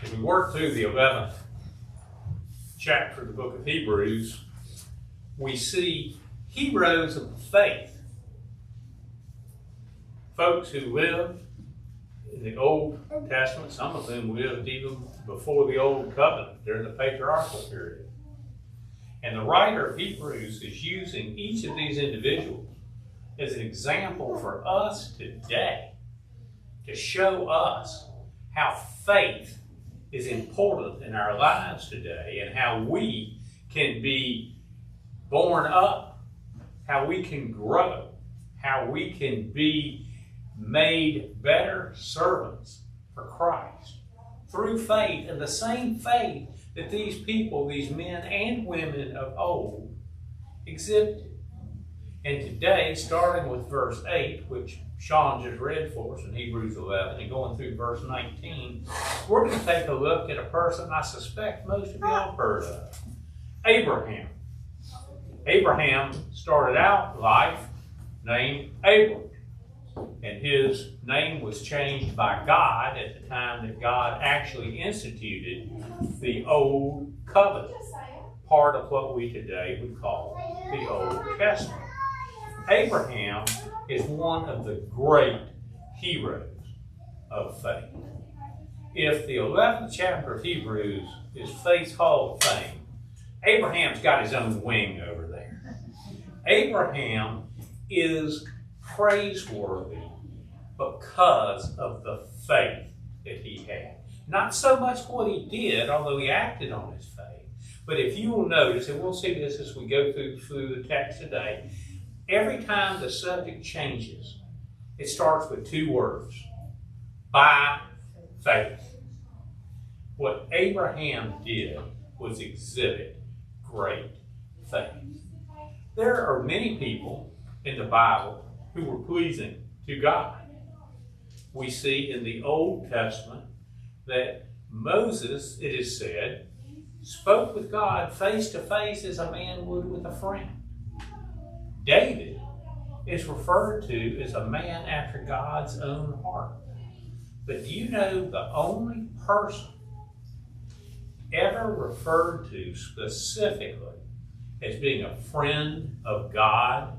As we work through the 11th chapter of the book of Hebrews, we see heroes of the faith. Folks who lived in the Old Testament, some of them lived even before the Old Covenant, during the patriarchal period. And the writer of Hebrews is using each of these individuals as an example for us today to show us how faith is important in our lives today and how we can be born up, how we can grow, how we can be made better servants for Christ through faith, and the same faith that these people, these men and women of old, exhibited. And today, starting with verse 8, which Sean just read for us in Hebrews 11, and going through verse 19, we're going to take a look at a person I suspect most of you have heard of, Abraham. Abraham started out life named Abram, and his name was changed by God at the time that God actually instituted the Old Covenant, part of what we today would call the Old Testament. Abraham is one of the great heroes of faith. If the 11th chapter of Hebrews is Faith's Hall of Fame, Abraham's got his own wing over there. Abraham is praiseworthy because of the faith that he had. Not so much what he did, although he acted on his faith, but if you will notice, and we'll see this as we go through the text today, every time the subject changes, it starts with two words: by faith. What Abraham did was exhibit great faith. There are many people in the Bible who were pleasing to God. We see in the Old Testament that Moses, it is said, spoke with God face to face as a man would with a friend. David is referred to as a man after God's own heart. But do you know the only person ever referred to specifically as being a friend of God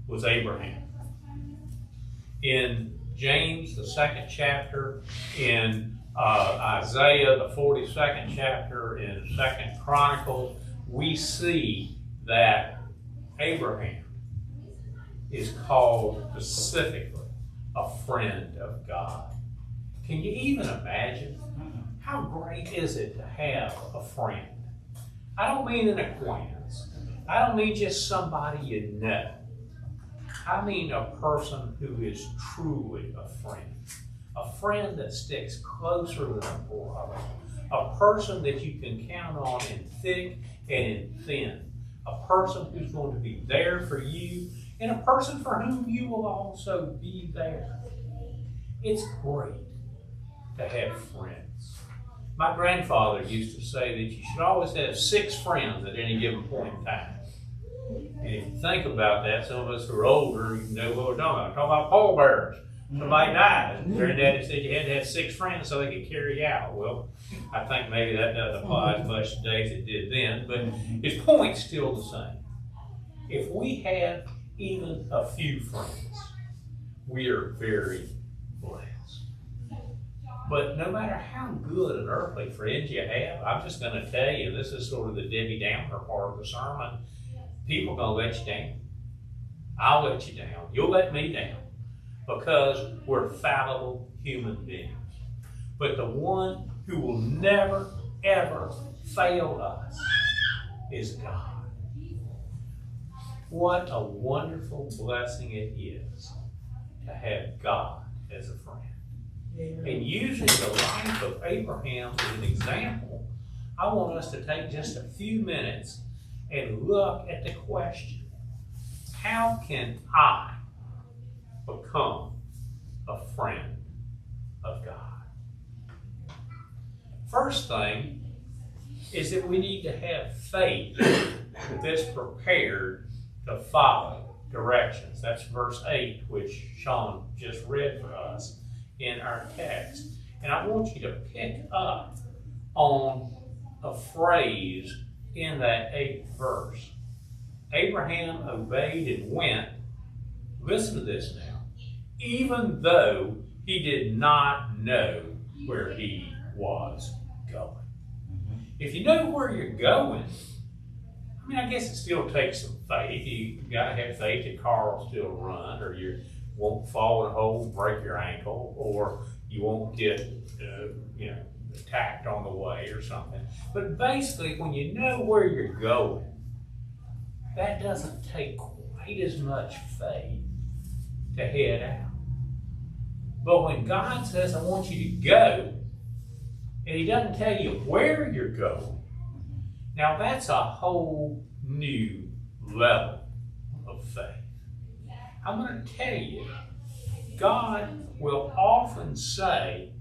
was Abraham? In James, the 2nd chapter, in Isaiah, the 42nd chapter, in 2nd Chronicles, we see that Abraham is called specifically a friend of God. Can you even imagine? How great is it to have a friend? I don't mean an acquaintance. I don't mean just somebody you know. I mean a person who is truly a friend. A friend that sticks closer than a brother. A person that you can count on in thick and in thin. A person who's going to be there for you, and a person for whom you will also be there. It's great to have friends. My grandfather used to say that you should always have 6 friends at any given point in time. And if you think about that, some of us who are older, you know what we're talking about. We're talking about pallbearers. Somebody died. Granddaddy said you had to have 6 friends so they could carry you out. Well, I think maybe that doesn't apply as much today as it did then, but his point's still the same. If we have even a few friends, we are very blessed. But no matter how good an earthly friend you have, I'm just going to tell you, this is sort of the Debbie Downer part of the sermon. People are going to let you down. I'll let you down. You'll let me down. Because we're fallible human beings. But the one who will never, ever fail us is God. What a wonderful blessing it is to have God as a friend. And using the life of Abraham as an example, I want us to take just a few minutes and look at the question: how can I become a friend of God? First thing is that we need to have faith that's prepared to follow directions. That's verse 8, which Sean just read for us in our text. And I want you to pick up on a phrase in that 8th verse. Abraham obeyed and went, listen to this now, even though he did not know where he was going. If you know where you're going, I mean, I guess it still takes some faith. You got to have faith that car will still run, or you won't fall in a hole and break your ankle, or you won't get, attacked on the way or something. But basically, when you know where you're going, that doesn't take quite as much faith to head out. But when God says, I want you to go, and he doesn't tell you where you're going, now that's a whole new level of faith. I'm going to tell you, God will often say,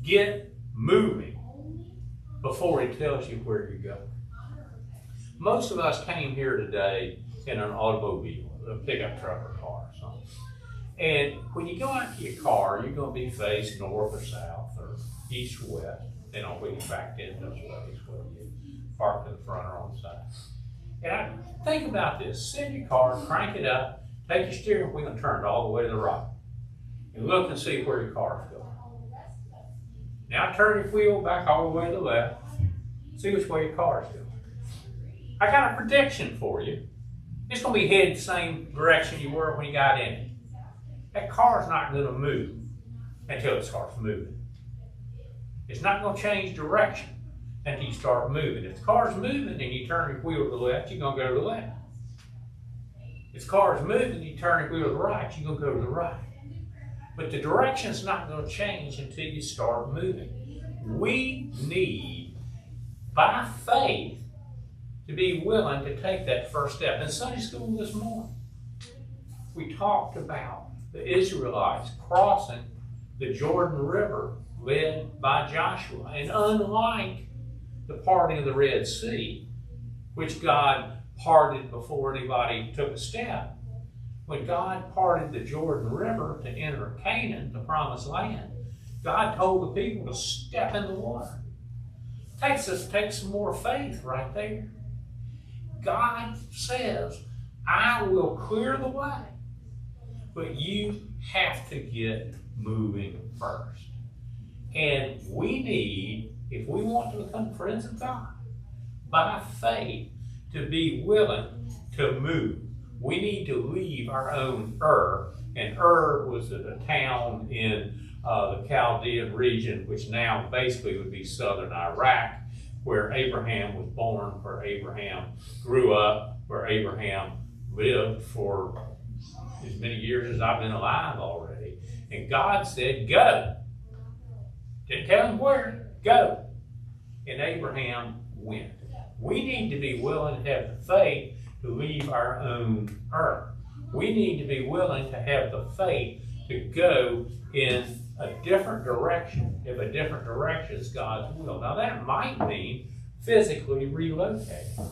get moving before he tells you where you're going. Most of us came here today in an automobile, a pickup truck or car or something. And when you go out to your car, you're going to be faced north or south or east or west, depending on where you backed in those ways, whether you parked in the front or on the side. And I think about this. Sit in your car, crank it up, take your steering wheel and turn it all the way to the right. And look and see where your car's going. Now turn your wheel back all the way to the left. See which way your car's going. I got a prediction for you. It's going to be headed the same direction you were when you got in it. That car's not going to move until it starts moving. It's not going to change direction until you start moving. If the car's moving and you turn your wheel to the left, you're going to go to the left. If the car's moving and you turn your wheel to the right, you're going to go to the right. But the direction's not going to change until you start moving. We need, by faith, to be willing to take that first step. In Sunday school this morning, we talked about the Israelites crossing the Jordan River led by Joshua. And unlike the parting of the Red Sea, which God parted before anybody took a step, when God parted the Jordan River to enter Canaan, the promised land, God told the people to step in the water. Takes some more faith right there. God says, I will clear the way, but you have to get moving first. And we need, if we want to become friends of God, by faith, to be willing to move. We need to leave our own and was a town in the Chaldean region, which now basically would be southern Iraq, where Abraham was born, where Abraham grew up, where Abraham lived for as many years as I've been alive already. And God said, go. Didn't tell him where, go. And Abraham went. We need to be willing to have the faith to leave our own earth. We need to be willing to have the faith to go in a different direction, if a different direction is God's will. Now that might mean physically relocating.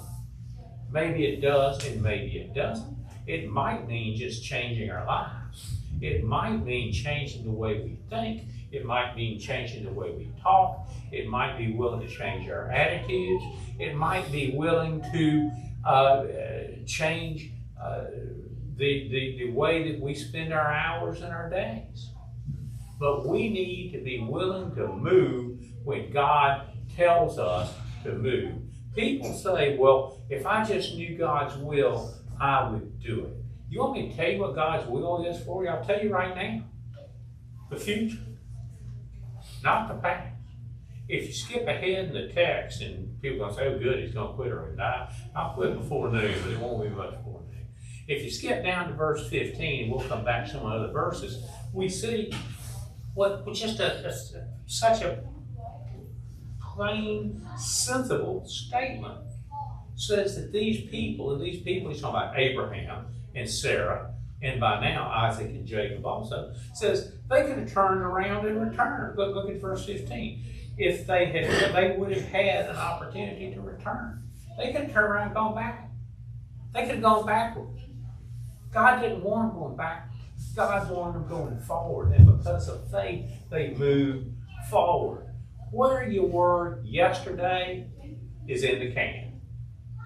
Maybe it does and maybe it doesn't. It might mean just changing our lives. It might mean changing the way we think. It might mean changing the way we talk. It might be willing to change our attitudes. It might be willing to change the way that we spend our hours and our days. But we need to be willing to move when God tells us to move. People say, well, if I just knew God's will, I would do it. You want me to tell you what God's will is for you? I'll tell you right now. The future, not the past. If you skip ahead in the text and people are going to say, oh good, he's going to quit or die, I'll quit before noon, but it won't be much before noon. If you skip down to verse 15, and we'll come back to some other verses, we see what just such a plain, sensible statement says that these people, he's talking about Abraham and Sarah, and by now Isaac and Jacob also, says they could have turned around and returned. Look at verse 15. If they would have had an opportunity to return, they could have turned around and gone back. They could have gone backwards. God didn't want them going backwards. God wanted them going forward, and because of faith, they moved forward. Where you were yesterday is in the can.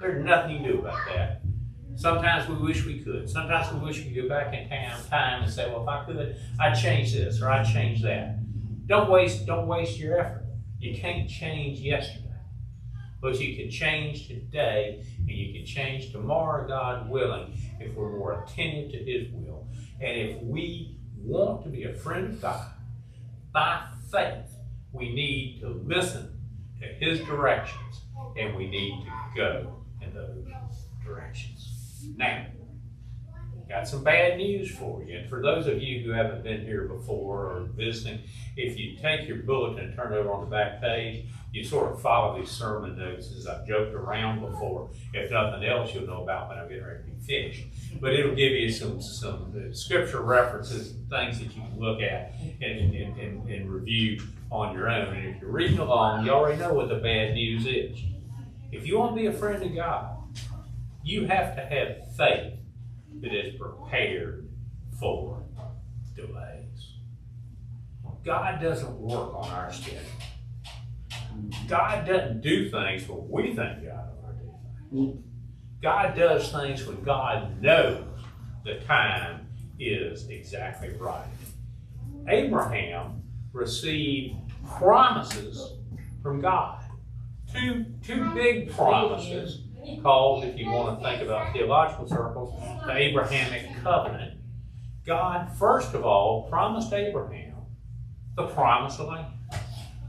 There's nothing you can do about that. Sometimes we wish we could. Sometimes we wish we could go back in time and say, well, if I could, I'd change this or I'd change that. Don't waste your effort. You can't change yesterday. But you can change today, and you can change tomorrow, God willing, if we're more attentive to His will. And if we want to be a friend of God, by faith, we need to listen to His directions, and we need to go in those directions. Now, got some bad news for you. And for those of you who haven't been here before or visiting, if you take your bulletin and turn it over on the back page, you sort of follow these sermon notes as I've joked around before. If nothing else, you'll know about when I'm getting ready to be finished. But it'll give you some scripture references, things that you can look at and review on your own. And if you're reading along, you already know what the bad news is. If you want to be a friend of God, you have to have faith that is prepared for delays. God doesn't work on our schedule. God doesn't do things when we think God ought to do things. God does things when God knows the time is exactly right. Abraham received promises from God. Two big promises called, if you want to think about theological circles, the Abrahamic covenant. God, first of all, promised Abraham the promised land,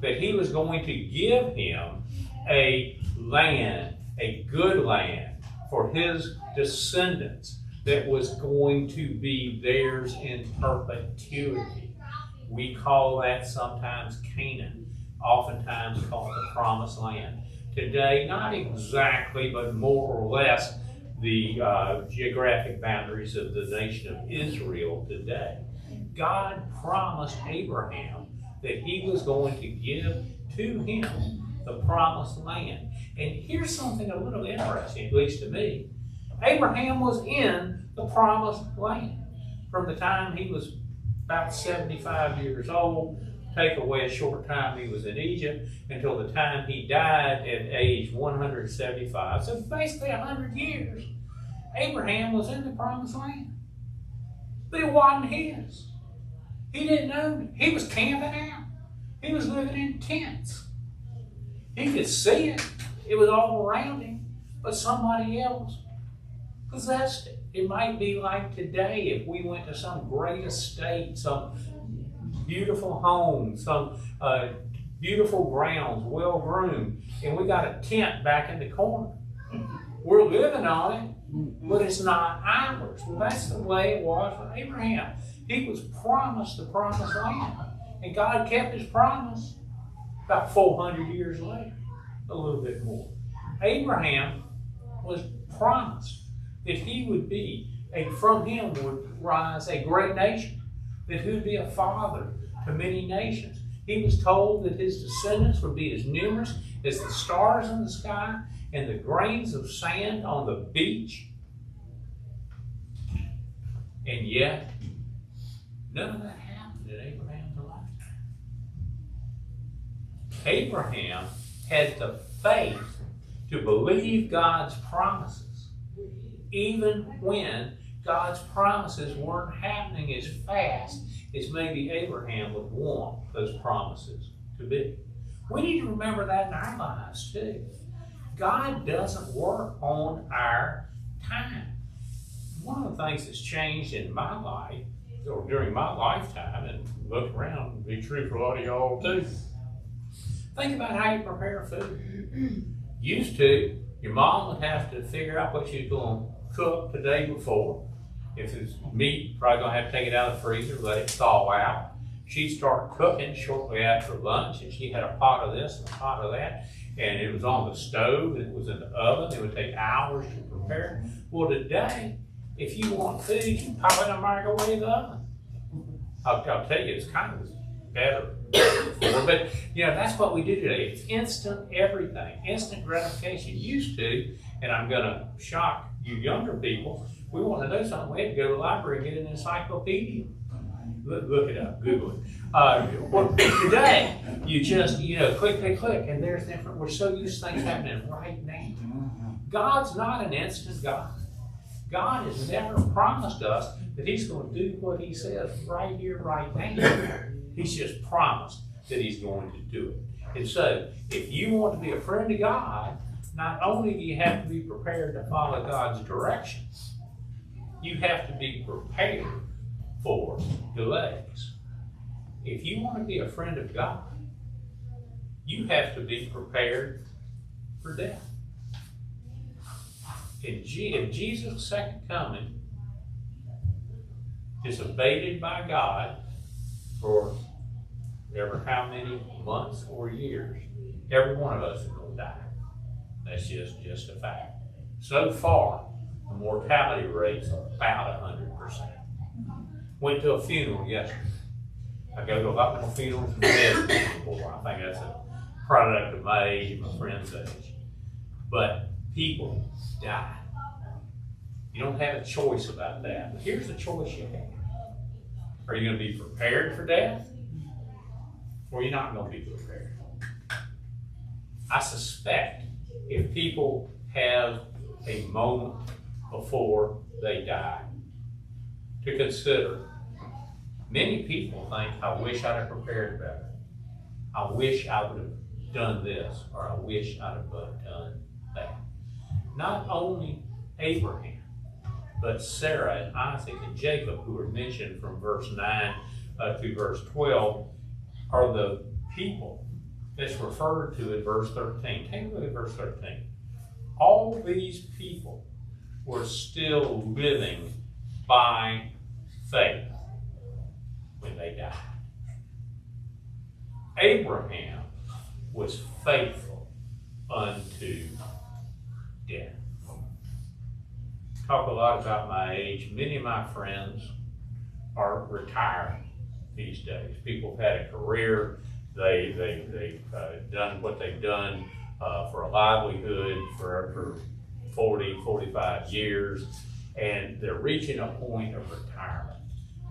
that He was going to give him a land, a good land for his descendants that was going to be theirs in perpetuity. We call that sometimes Canaan, oftentimes called the promised land. Today, not exactly, but more or less the geographic boundaries of the nation of Israel today. God promised Abraham that He was going to give to him the promised land. And here's something a little interesting, at least to me. Abraham was in the promised land from the time he was about 75 years old. Take away a short time he was in Egypt until the time he died at age 175. So basically 100 years. Abraham was in the promised land. But it wasn't his. He didn't own it. He was camping out. He was living in tents. He could see it. It was all around him. But somebody else possessed it. It might be like today if we went to some great estate, some beautiful home, some beautiful grounds, well groomed, and we got a tent back in the corner. We're living on it, but it's not ours. Well, that's the way it was for Abraham. He was promised the promised land, and God kept His promise. About 400 years later, a little bit more, Abraham was promised that he would be, from him would rise a great nation, that he would be a father to many nations. He was told that his descendants would be as numerous as the stars in the sky and the grains of sand on the beach. And yet, none of that happened in Abraham's lifetime. Abraham had the faith to believe God's promises, even when God's promises weren't happening as fast as maybe Abraham would want those promises to be. We need to remember that in our lives too. God doesn't work on our time. One of the things that's changed in my life, or during my lifetime, and look around, and be true for a lot of y'all too. Think about how you prepare food. Used to, your mom would have to figure out what she was going to cook the day before. If it's meat, probably going to have to take it out of the freezer, let it thaw out. She'd start cooking shortly after lunch, and she had a pot of this and a pot of that, and it was on the stove, and it was in the oven. It would take hours to prepare. Well, today, if you want food, you pop it in a microwave oven. I'll tell you, it's kind of better before, but that's what we do today. It's instant everything, instant gratification. Used to, and I'm going to shock you younger people, we want to know something, we had to go to the library and get an encyclopedia. Look it up, Google it. Well, today, you just, click, and there's different. We're so used to things happening right now. God's not an instant God. God has never promised us that He's going to do what He says right here, right now. He's just promised that He's going to do it. And so, if you want to be a friend of God, not only do you have to be prepared to follow God's directions, you have to be prepared for delays. If you want to be a friend of God, you have to be prepared for death. If Jesus' second coming is abated by God for ever how many months or years, every one of us is going to die. That's just a fact. So far, the mortality rate's about 100%. Went to a funeral yesterday. I go to a lot more funerals than dead people. I think that's a product of my age and my friend's age. But people die. You don't have a choice about that. But here's the choice you have. Are you going to be prepared for death? Or you're not going to be prepared? I suspect if people have a moment before they die to consider, many people think, I wish I'd have prepared better. I wish I would have done this, or I wish I'd have done that. Not only Abraham, but Sarah and Isaac and Jacob, who are mentioned from verse 9 to verse 12, are the people that's referred to in verse 13. Take a look at verse 13. All these people were still living by faith when they died. Abraham was faithful unto death. Talk a lot about my age. Many of my friends are retiring these days. People have had a career. They've done what they've done for a livelihood for 40, 45 years, and they're reaching a point of retirement.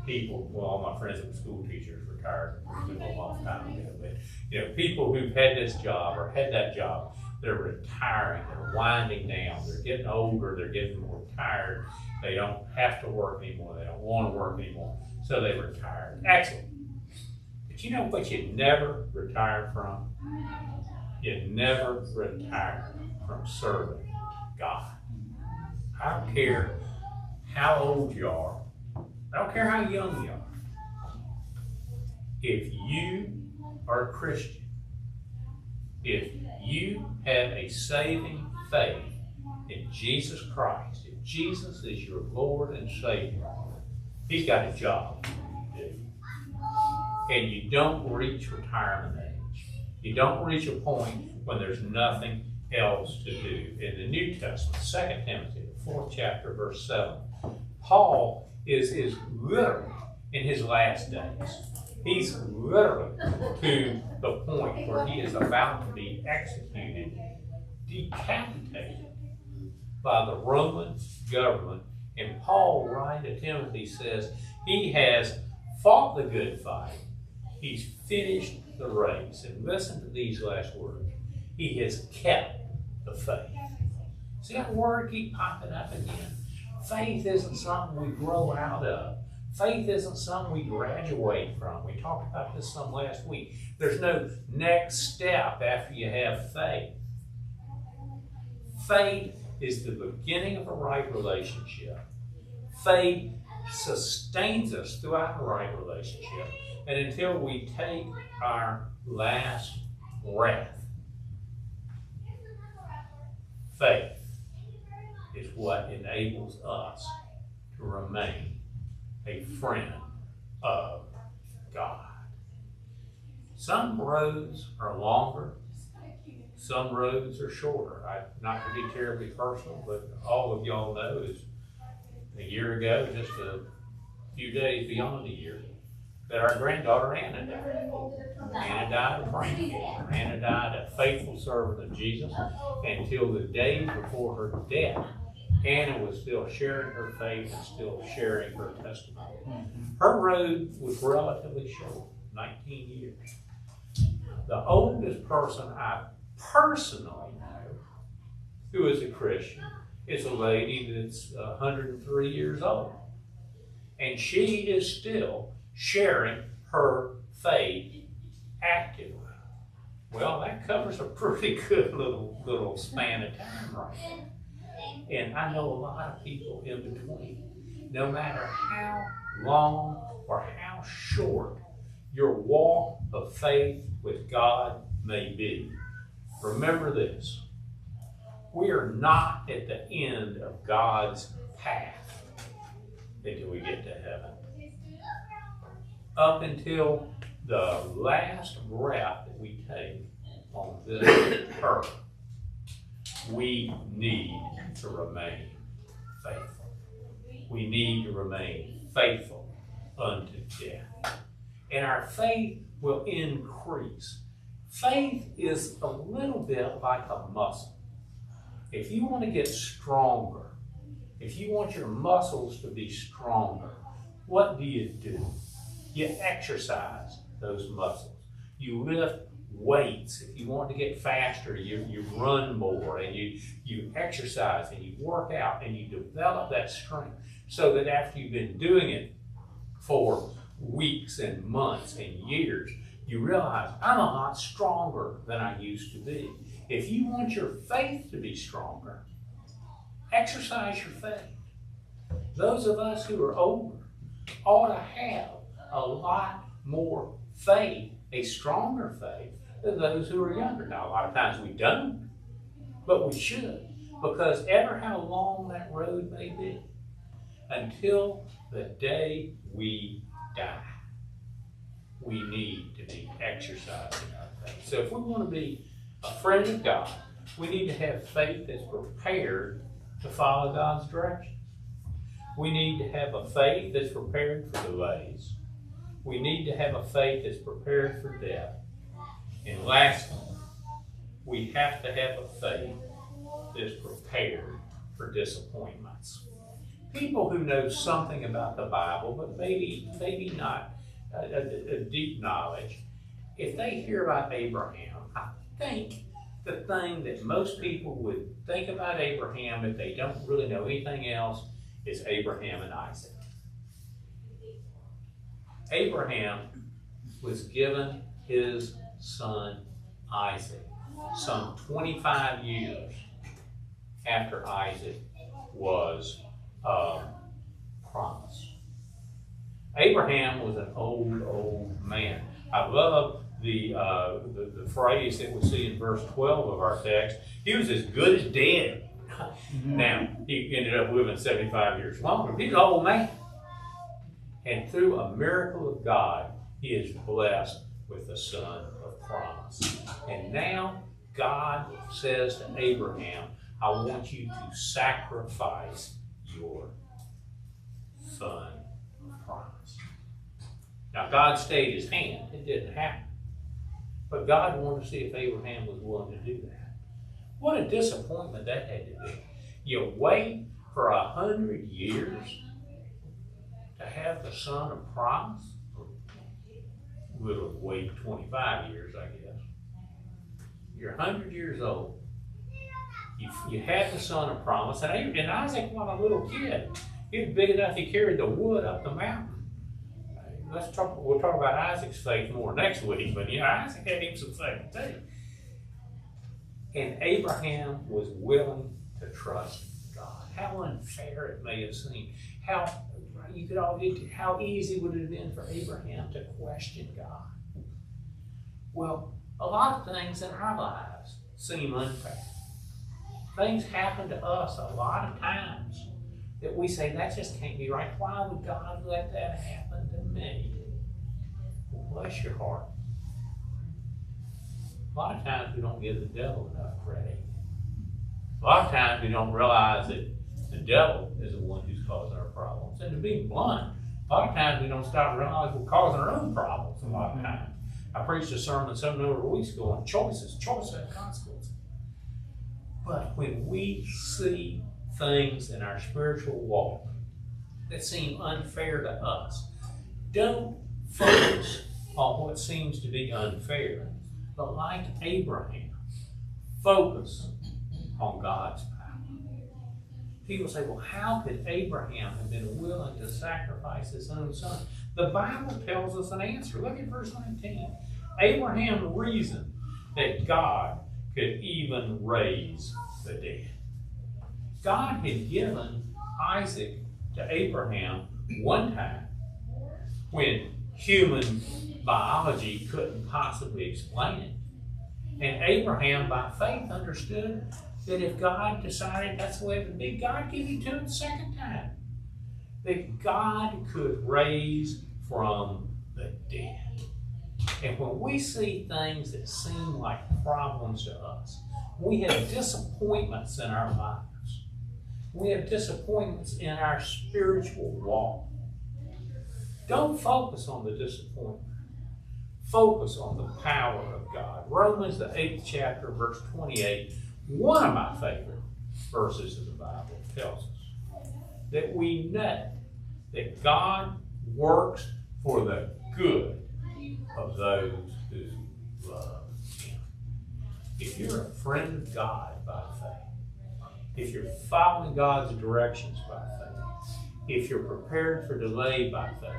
People, well, all my friends that were school teachers retired a long time ago, but people who've had this job or had that job, they're retiring, they're winding down, they're getting older, they're getting more tired, they don't have to work anymore, they don't want to work anymore, so they retire. Excellent. But you know what you never retire from? You never retire from serving God. I don't care how old you are, I don't care how young you are. If you are a Christian, if you have a saving faith in Jesus Christ, if Jesus is your Lord and Savior, He's got a job to do. And you don't reach retirement age. You don't reach a point when there's nothing else to do. In the New Testament, 2 Timothy, the 4th chapter, verse 7, Paul is literally in his last days. He's literally to the point where he is about to be executed, decapitated by the Roman government. And Paul, writing to Timothy, says he has fought the good fight. He's finished the race. And listen to these last words. He has kept the faith. See that word keep popping up again? Faith isn't something we grow out of. Faith isn't something we graduate from. We talked about this some last week. There's no next step after you have faith. Faith is the beginning of a right relationship. Faith sustains us throughout a right relationship. And until we take our last breath, faith is what enables us to remain a friend of God. Some roads are longer, some roads are shorter. Not to be terribly personal, but all of y'all know is a year ago, just a few days beyond a year, that our granddaughter Anna died. Anna died of brain cancer. Anna died a faithful servant of Jesus until the day before her death. Anna was still sharing her faith and still sharing her testimony. Her road was relatively short, 19 years. The oldest person I personally know who is a Christian is a lady that's 103 years old. And she is still sharing her faith actively. Well, that covers a pretty good little span of time right there. And I know a lot of people in between. No matter how long or how short your walk of faith with God may be, remember this: we are not at the end of God's path until we get to heaven. Up until the last breath that we take on this earth, we need to remain faithful. We need to remain faithful unto death. And our faith will increase. Faith is a little bit like a muscle. If you want to get stronger, if you want your muscles to be stronger, what do? You exercise those muscles. You lift weights. If you want to get faster, you run more, and you exercise and you work out and you develop that strength so that after you've been doing it for weeks and months and years, you realize, I'm a lot stronger than I used to be. If you want your faith to be stronger, exercise your faith. Those of us who are older ought to have a lot more faith, a stronger faith, than those who are younger. Now, a lot of times we don't, but we should, because ever how long that road may be, until the day we die, we need to be exercising our faith. So if we want to be a friend of God, we need to have faith that's prepared to follow God's directions. We need to have a faith that's prepared for delays. We need to have a faith that's prepared for death. And lastly, we have to have a faith that's prepared for disappointments. People who know something about the Bible, but maybe not a deep knowledge, if they hear about Abraham, I think the thing that most people would think about Abraham, if they don't really know anything else, is Abraham and Isaac. Abraham was given his son Isaac some 25 years after Isaac was promised. Abraham was an old man. I love the phrase that we see in verse 12 of our text. He was as good as dead. Now, he ended up living 75 years longer, but he's an old man. And through a miracle of God, he is blessed with a son of promise. And now God says to Abraham, I want you to sacrifice your son of promise. Now, God stayed his hand. It didn't happen. But God wanted to see if Abraham was willing to do that. What a disappointment that had to be. You wait for 100 years to have the son of promise? We'll have waited 25 years, I guess. You're 100 years old. You had the son of promise, and Isaac was a little kid. He was big enough he carried the wood up the mountain. We'll talk about Isaac's faith more next week, but Isaac had him some faith too. And Abraham was willing to trust God. How unfair it may have seemed. How easy would it have been for Abraham to question God? Well, a lot of things in our lives seem unfair. Things happen to us a lot of times that we say, that just can't be right. Why would God let that happen to me? Well, bless your heart. A lot of times we don't give the devil enough credit. A lot of times we don't realize that the devil is the one who's causing our problems. And to be blunt, a lot of times we don't stop and realize we're causing our own problems a lot of times. I preached a sermon some number of weeks ago on choices have consequences. But when we see things in our spiritual walk that seem unfair to us, don't focus on what seems to be unfair, but like Abraham, focus on God's power. People say, well, how could Abraham have been willing to sacrifice his own son? The Bible tells us an answer. Look at verse 19. Abraham reasoned that God could even raise the dead. God had given Isaac to Abraham one time when human biology couldn't possibly explain it. And Abraham, by faith, understood that if God decided that's the way it would be, God gave him to him the second time. That God could raise from the dead. And when we see things that seem like problems to us, we have disappointments in our lives. We have disappointments in our spiritual walk. Don't focus on the disappointment. Focus on the power of God. Romans, the 8th chapter, verse 28, one of my favorite verses in the Bible, tells us that we know that God works for the good of those who love Him. If you're a friend of God by faith, if you're following God's directions by faith, if you're prepared for delay by faith,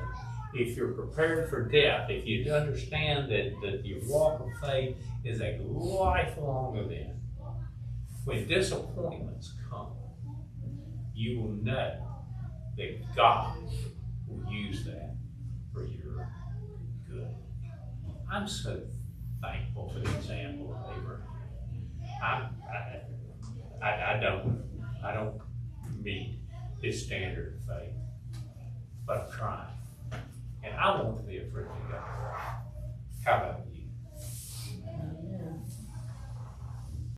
if you're prepared for death, if you understand that your walk of faith is a lifelong event, when disappointments come, you will know that God will use that for your good. I'm so thankful for the example of Abraham. I don't meet his standard of faith, but I'm trying. And I want to be a friend of God. How about you?